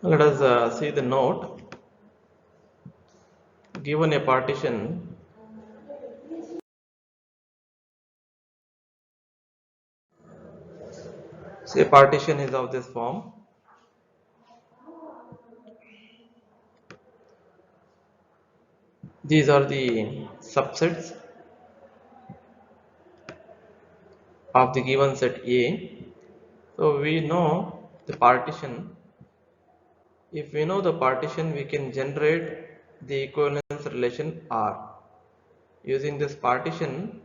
Let us see the note. Given a partition, say partition is of this form. These are the subsets of the given set A. So we know the partition. If we know the partition, we can generate the equivalence relation R. Using this partition,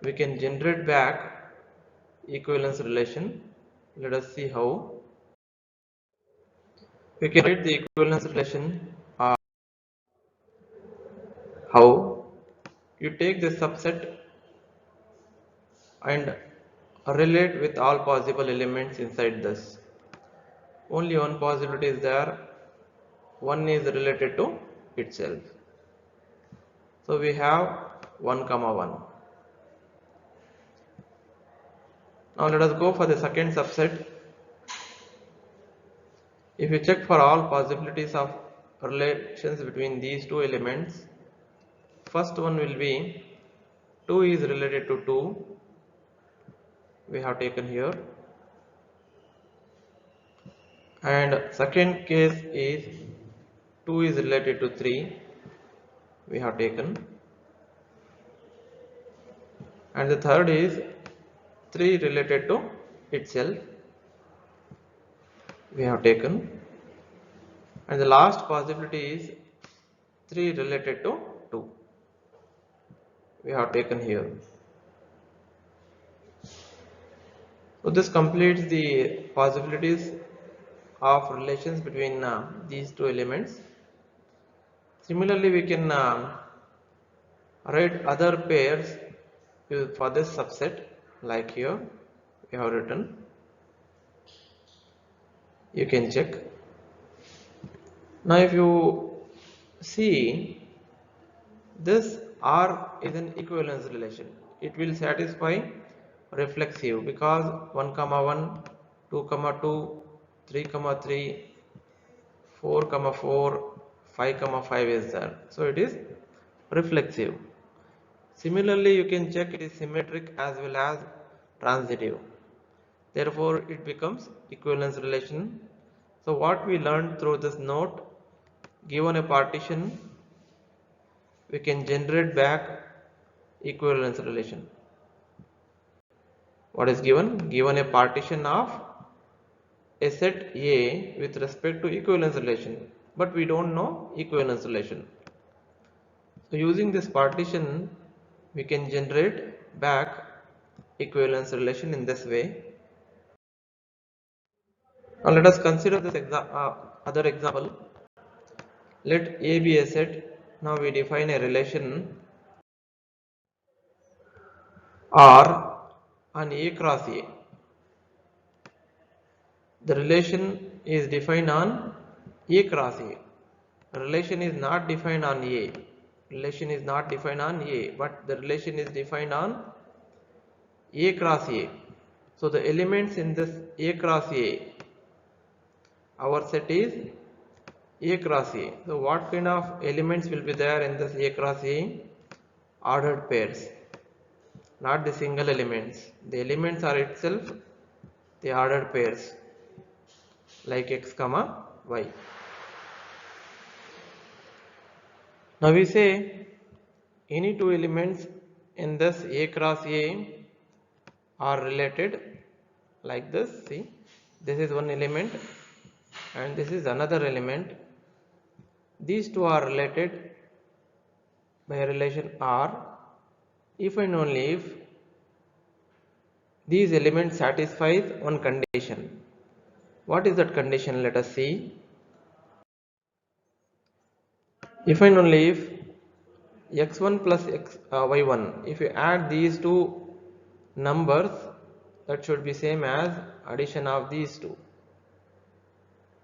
we can generate back equivalence relation. Let us see how. We can write the equivalence relation how. You take the subset and relate with all possible elements inside this. Only one possibility is there. One is related to itself. So we have 1 comma 1. Now let us go for the second subset. If you check for all possibilities of relations between these two elements, first one will be 2 is related to 2, we have taken here, and second case is 2 is related to 3, we have taken, and the third is 3 related to itself, we have taken, and the last possibility is 3 related to 2, we have taken here. So this completes the possibilities of relations between these two elements. Similarly, we can write other pairs for this subset, like here we have written. You can check. Now if you see, this R is an equivalence relation. It will satisfy reflexive because 1 comma 1, 2 comma 2, 3 comma 3, 4 comma 4, 5 comma 5 is there. So it is reflexive. Similarly, you can check it is symmetric as well as transitive. Therefore, it becomes equivalence relation. So what we learned through this note, given a partition, we can generate back equivalence relation. What is given? Given a partition of a set A with respect to equivalence relation, but we don't know equivalence relation. So using this partition, we can generate back equivalence relation in this way. Now let us consider this other example. Let A be a set. Now we define a relation R on A cross A. The relation is defined on A cross A. Relation is not defined on A. Relation is not defined on A, but the relation is defined on A cross A. So the elements in this A cross A, our set is A cross A. So what kind of elements will be there in this A cross A? Ordered pairs, not the single elements. The elements are itself the ordered pairs, like x comma y. Now we say any two elements in this A cross A are related like this. See, this is one element and this is another element. These two are related by a relation R if and only if these elements satisfies one condition. What is that condition? Let us see. If and only if x1 plus y1, if you add these two numbers, that should be same as addition of these two.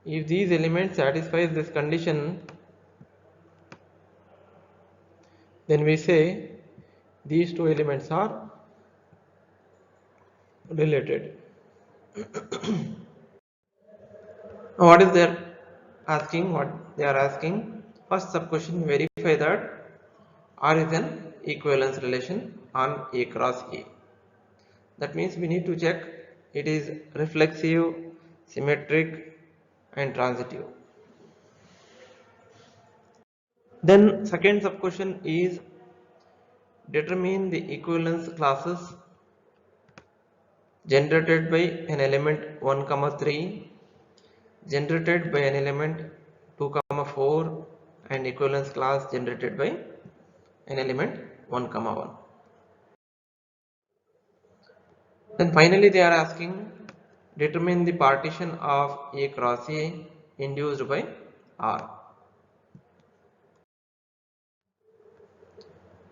If these elements satisfies this condition, then we say these two elements are related. What is their asking? What they are asking? First sub question, verify that R is an equivalence relation on A cross A. That means we need to check it is reflexive, symmetric and transitive. Then second sub question is determine the equivalence classes generated by an element 1, 3, generated by an element 2, 4 and equivalence class generated by an element 1, 1. Then finally they are asking determine the partition of A cross A induced by R.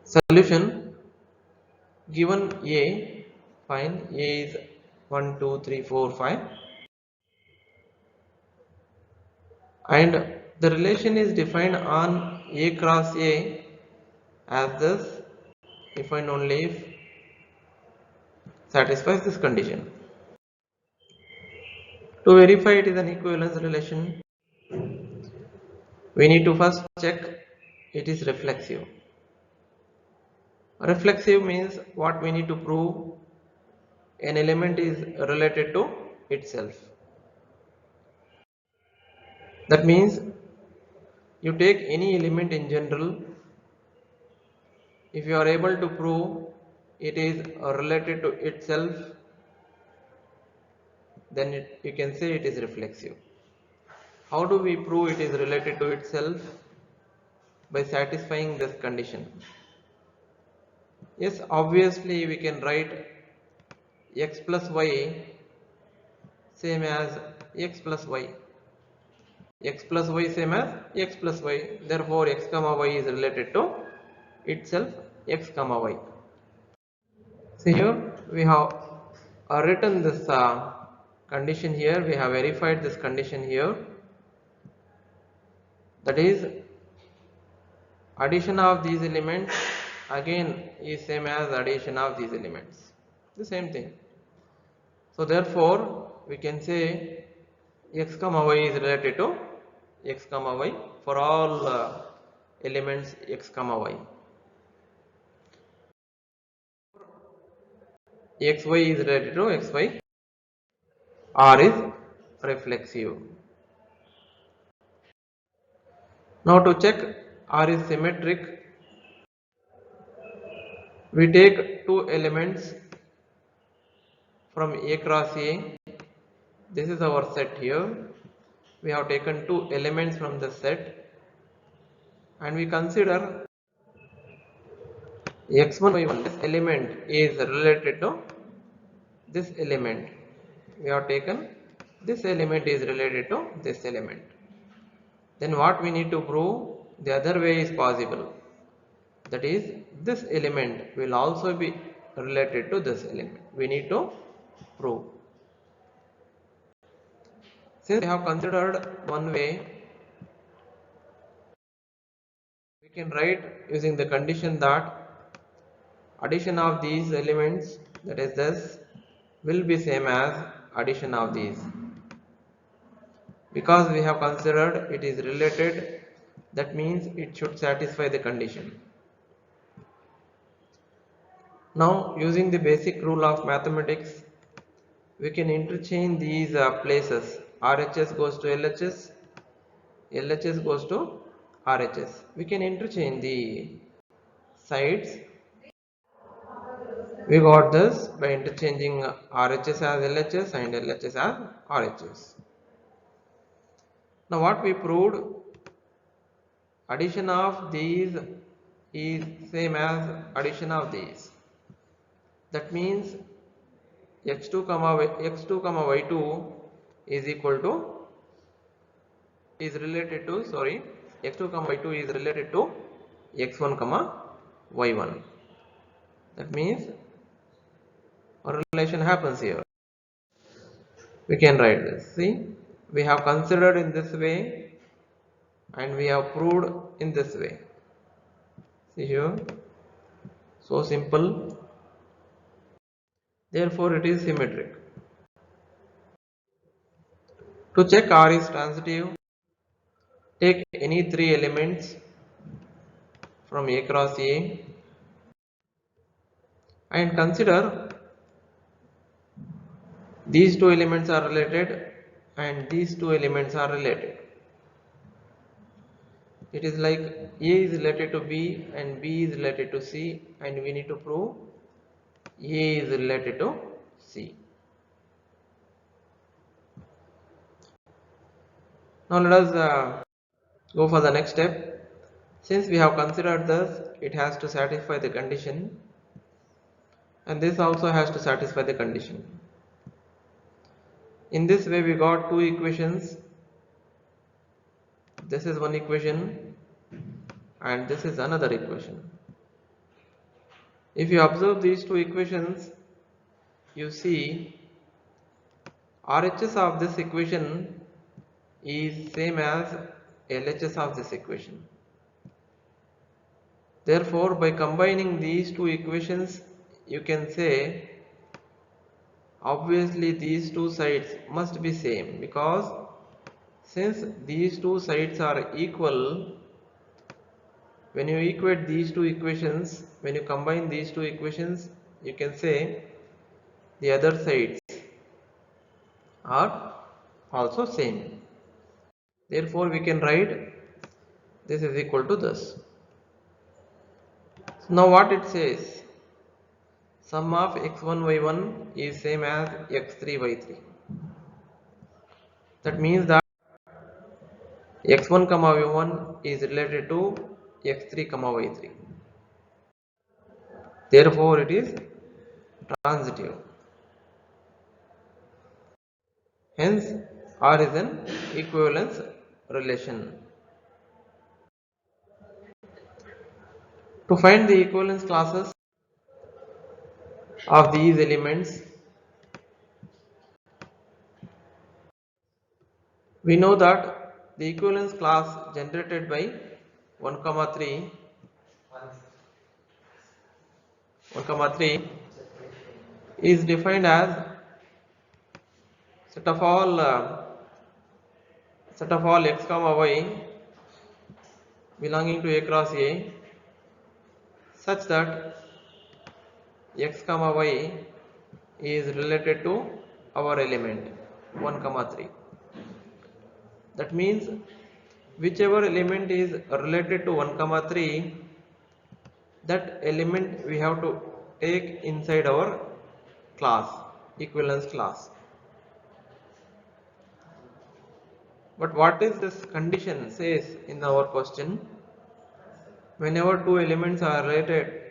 Solution, given A, fine, A is 1, 2, 3, 4, 5 and the relation is defined on A cross A as this if and only if satisfies this condition. To verify it is an equivalence relation, we need to first check it is reflexive. Reflexive means what we need to prove, an element is related to itself. That means you take any element in general, if you are able to prove it is related to itself, then you can say it is reflexive. How do we prove it is related to itself? By satisfying this condition. Yes, obviously we can write x plus y same as x plus y. X plus y same as x plus y. Therefore, x comma y is related to itself x comma y. See here we have written this condition here. We have verified this condition here. That is, addition of these elements again is same as addition of these elements. The same thing. So therefore, we can say x comma y is related to x comma y for all elements x comma y. Xy is related to xy. R is reflexive. Now to check R is symmetric, we take two elements from A cross A. This is our set here. We have taken two elements from the set and we consider x1 y1. This element is related to this element. We have taken this element is related to this element. Then what we need to prove? The other way is possible. That is, this element will also be related to this element. We need to prove. Since we have considered one way, we can write using the condition that addition of these elements, that is this, will be same as addition of these. Because we have considered it is related, that means it should satisfy the condition. Now using the basic rule of mathematics, we can interchange these places. RHS goes to LHS, LHS goes to RHS. We can interchange the sides. We got this by interchanging RHS as LHS and LHS as RHS. Now what we proved, addition of these is same as addition of these. That means x2 comma y2 is equal to x2 comma y2 is related to x1 comma y1. That means a relation happens here. We can write this. See, we have considered in this way and we have proved in this way. See here, so simple. Therefore, it is symmetric. To check R is transitive, take any three elements from A cross A and consider these two elements are related and these two elements are related. It is like A is related to B and B is related to C, and we need to prove A is related to C. Now let us go for the next step. Since we have considered this, it has to satisfy the condition, and this also has to satisfy the condition. In this way we got two equations. This is one equation and this is another equation. If you observe these two equations, you see RHS of this equation is same as LHS of this equation. Therefore, by combining these two equations, you can say obviously these two sides must be same, because since these two sides are equal, when you equate these two equations, when you combine these two equations, you can say the other sides are also same. Therefore, we can write this is equal to this. So now what it says? Sum of x1 y1 is same as x3 y3. That means that x1 comma y1 is related to x3 comma y3. Therefore, it is transitive. Hence, R is an equivalence relation. To find the equivalence classes of these elements, we know that the equivalence class generated by 1, 3 is defined as set of all x comma y belonging to A cross A such that x comma y is related to our element 1, 3. That means whichever element is related to 1, 3, that element we have to take inside our class, equivalence class. But what is this condition says in our question? Whenever two elements are related,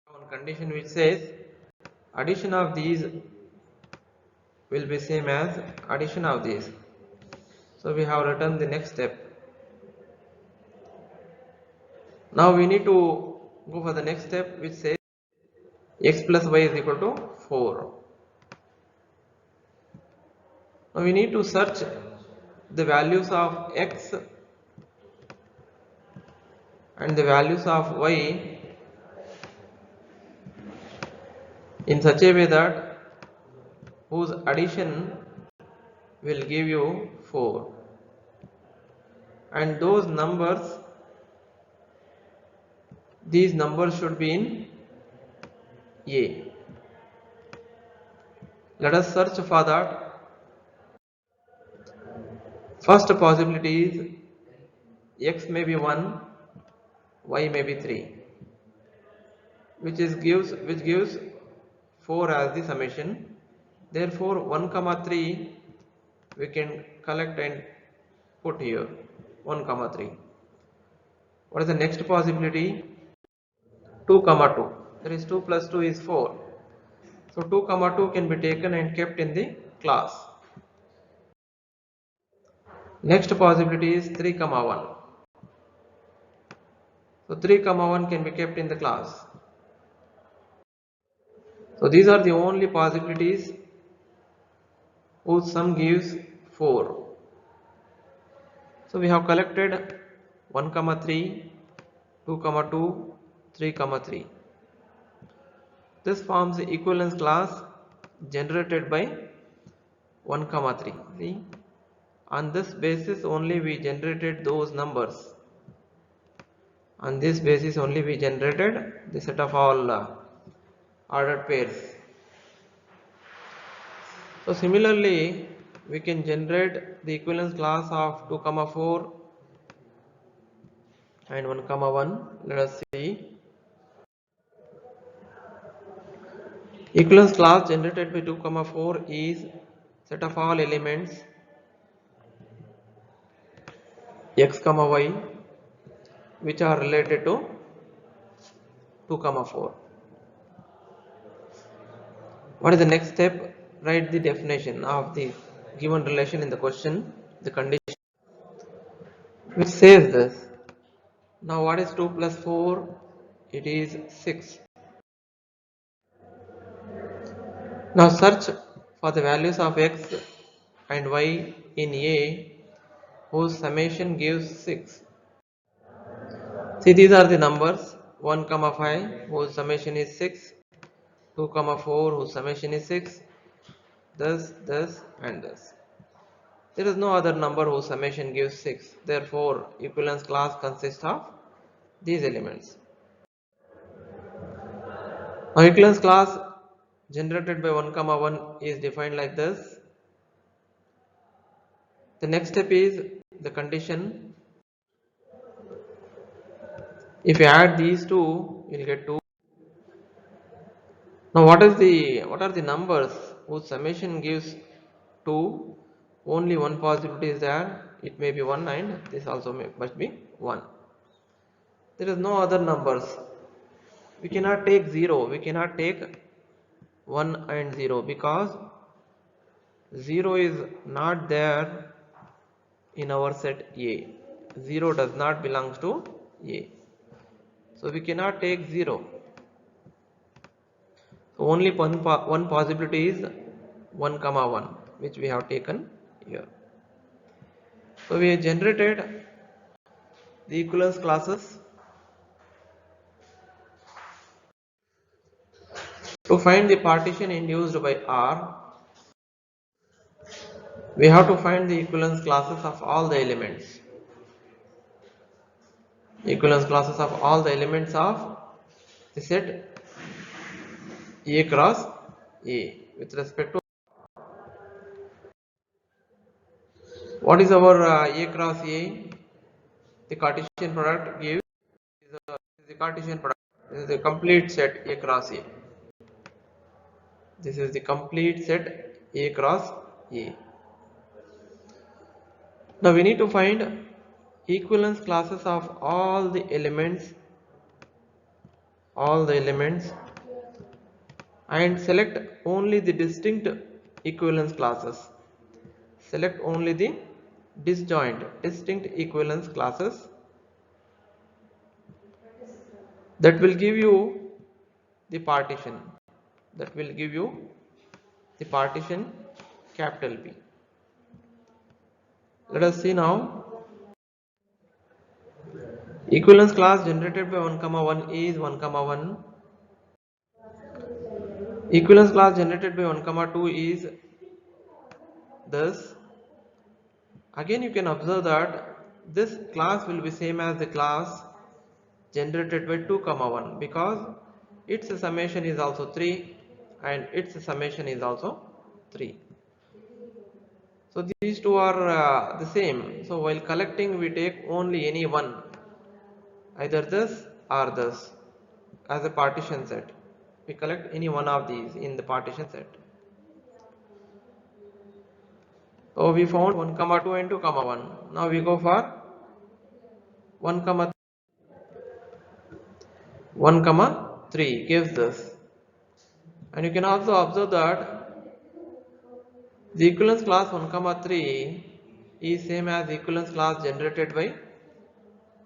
one condition which says addition of these will be same as addition of these. So we have written the next step. Now we need to go for the next step, which says x plus y is equal to 4. Now we need to search the values of x and the values of y in such a way that whose addition will give you 4, and those numbers, these numbers should be in A. Let us search for that. First possibility is x may be 1, y may be 3, which gives 4 as the summation. Therefore 1, 3 we can collect and put here 1, 3. What is the next possibility? 2, 2. There is 2 plus 2 is 4. So 2, 2 can be taken and kept in the class. Next possibility is 3, 1. So 3, 1 can be kept in the class. So these are the only possibilities whose sum gives 4. So we have collected 1, 3, 2, 2, 3, 3. This forms the equivalence class generated by 1 comma 3. See, on this basis only we generated those numbers. On this basis only we generated the set of all ordered pairs. So similarly, we can generate the equivalence class of 2 comma 4 and 1 comma 1. Let us see. Equivalence class generated by 2 comma 4 is set of all elements x comma y which are related to 2 comma 4. What is the next step? Write the definition of the given relation in the question, the condition which says this. Now what is 2 plus 4? It is 6. Now search for the values of x and y in A whose summation gives 6. See, these are the numbers 1 comma 5 whose summation is 6, 2 comma 4 whose summation is 6, this and this. There is no other number whose summation gives 6. Therefore, equivalence class consists of these elements. Now equivalence class generated by 1 comma 1 is defined like this. The next step is the condition. If you add these two, you will get 2. Now what are the numbers whose summation gives 2? Only one possibility is there. It may be 1 and this also must be 1. There is no other numbers. We cannot take 0. We cannot take 1 and 0 because 0 is not there in our set A. 0 does not belong to A. So we cannot take 0. So only one possibility is 1 comma 1 which we have taken here. So we have generated the equivalence classes. To find the partition induced by R, we have to find the equivalence classes of all the elements. Equivalence classes of all the elements of the set A cross A with respect to what is our A cross A? The Cartesian product gives the Cartesian product. This is the complete set A cross A. This is the complete set A cross A. Now we need to find equivalence classes of all the elements and select only the distinct equivalence classes. Select only the distinct equivalence classes that will give you the partition. That will give you the partition capital P. Let us see now. Equivalence class generated by 1 comma 1 is 1 comma 1. Equivalence class generated by 1 comma 2 is this. Again you can observe that this class will be same as the class generated by 2 comma 1 because its summation is also 3 and its summation is also 3. So these two are the same. So while collecting we take only any one, either this or this as a partition set. We collect any one of these in the partition set. So we found 1 comma 2 and 2 comma 1. Now we go for 1 comma 3 gives this. And you can also observe that the equivalence class 1 comma 3 is same as equivalence class generated by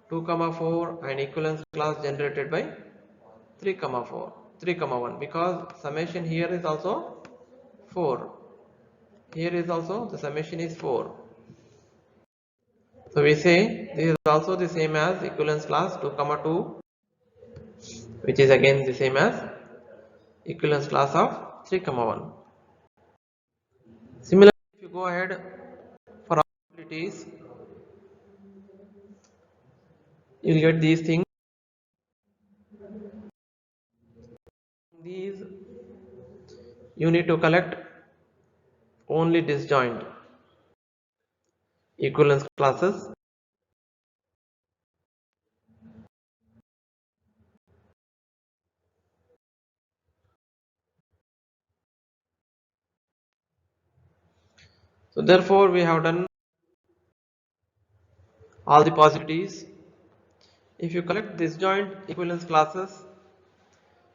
2 comma 4 and equivalence class generated by 3 comma 1 because summation here is also 4. Here is also the summation is 4. So we say this is also the same as equivalence class 2 comma 2, which is again the same as equivalence class of 3 comma 1. Similarly, go ahead for possibilities, you'll get these things. These you need to collect only disjoint equivalence classes. So therefore we have done all the possibilities. If you collect disjoint equivalence classes,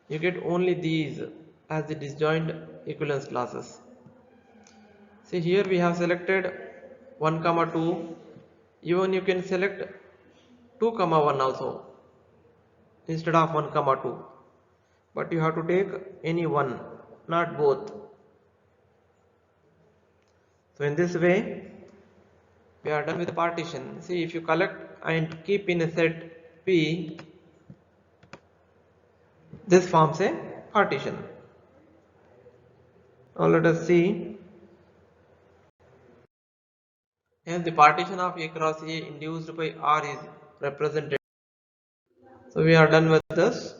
you get only these as the disjoint equivalence classes. See, here we have selected 1 comma 2. Even you can select 2 comma 1 also instead of 1 comma 2, but you have to take any one, not both. So in this way we are done with the partition. See, if you collect and keep in a set P, this forms a partition. Now let us see. Hence the partition of A cross A induced by R is represented. So we are done with this.